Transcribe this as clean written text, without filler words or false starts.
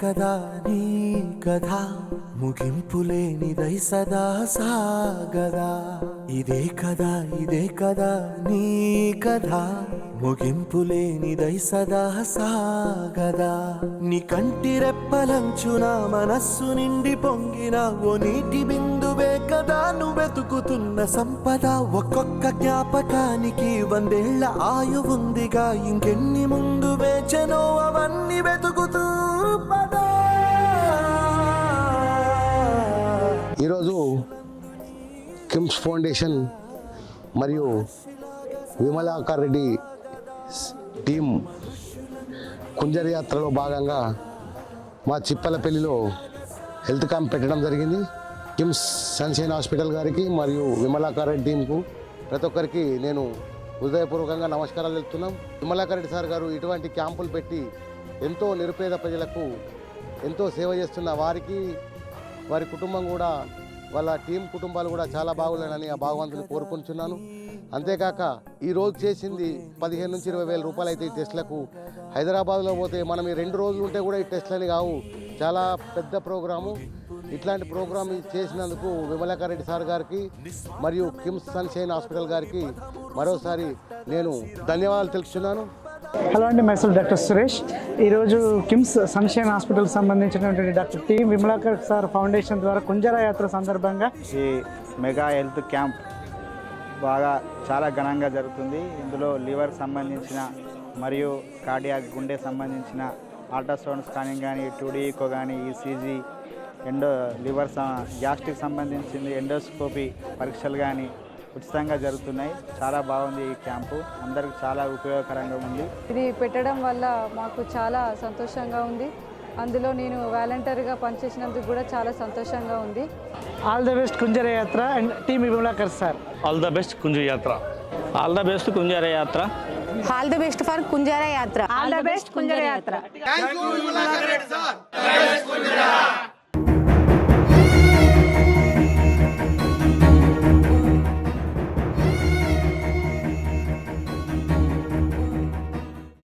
కదా నీ కథ ముగింపులేనిదై సదా సాగదా. ఇదే కదా నీ కథ ముగింపులేనిదై సదా సాగదా. నీ కంటి రెప్పలంచున మనస్సు నిండి పొంగిన ఓ నీటి బిందువే కదా నువ్వెతుకుతున్న సంపద. ఒక్కొక్క జ్ఞాపకానికి 100 ఏళ్ల ఆయువుందిగా, ఇంకెన్ని ముందు వేచనో అవన్నీ వెతుకుతూ పదా. ఈరోజు కిమ్స్ ఫౌండేషన్ మరియు విమలాకర్ రెడ్డి టీం కుంజర యాత్రలో భాగంగా మా చిప్పలపల్లిలో హెల్త్ క్యాంప్ పెట్టడం జరిగింది. కిమ్స్ సన్షైన్ హాస్పిటల్ గారికి మరియు విమలాకర్ రెడ్డి టీంకు ప్రతి ఒక్కరికి నేను హృదయపూర్వకంగా నమస్కారాలు తెలుపుతున్నాం. విమలాకర్ రెడ్డి సార్ గారు ఇటువంటి క్యాంపులు పెట్టి ఎంతో నిరుపేద ప్రజలకు ఎంతో సేవ చేస్తున్న వారికి, వారి కుటుంబం కూడా, వాళ్ళ టీం కుటుంబాలు కూడా చాలా బాగులేనని ఆ భగవంతుని కోరుకుంటున్నాను. అంతేకాక ఈరోజు చేసింది 15 నుంచి 20 వేల రూపాయలు అయితే ఈ టెస్టులకు. హైదరాబాద్లో పోతే మనం ఈ 2 రోజులు ఉంటే కూడా ఈ టెస్టులని కావు. చాలా పెద్ద ప్రోగ్రాము. ఇట్లాంటి ప్రోగ్రామ్ చేసినందుకు విమలాకర్ రెడ్డి సార్ గారికి మరియు కిమ్స్ సన్షైన్ హాస్పిటల్ గారికి మరోసారి నేను ధన్యవాదాలు తెలుపుతున్నాను. హలో అండి, మైసెల్ఫ్ డాక్టర్ సురేష్. ఈరోజు కిమ్స్ సన్షైన్ హాస్పిటల్ సంబంధించినటువంటి doctor tea Vimalakar sir foundation ద్వారా కుంజర యాత్ర సందర్భంగా ఈ మెగా హెల్త్ క్యాంప్ చాలా ఘనంగా జరుగుతుంది. ఇందులో లివర్ సంబంధించిన మరియు కార్డియాక్ గుండె సంబంధించిన అల్ట్రాసౌండ్ స్కానింగ్ కానీ, 2D ఈకో కానీ, ఈసీజీ, లివర్ గ్యాస్ట్రిక్ సంబంధించింది ఎండోస్కోపీ పరీక్షలు కానీ ఉచితంగా జరుగుతున్నాయి. చాలా బాగుంది ఈ క్యాంపు, అందరికి చాలా ఉపయోగకరంగా ఉంది. ఇది పెట్టడం వల్ల మాకు చాలా సంతోషంగా ఉంది. అందులో నేను వాలంటీర్గా పనిచేసినందుకు కూడా చాలా సంతోషంగా ఉంది. All the best Kunjara Yatra and team Vimalakar sir. All the best Kunjara Yatra. All the best Kunjara Yatra. All the best for Kunjara Yatra. All the best Kunjara Yatra. Thank you Vimalakar Reddy sir.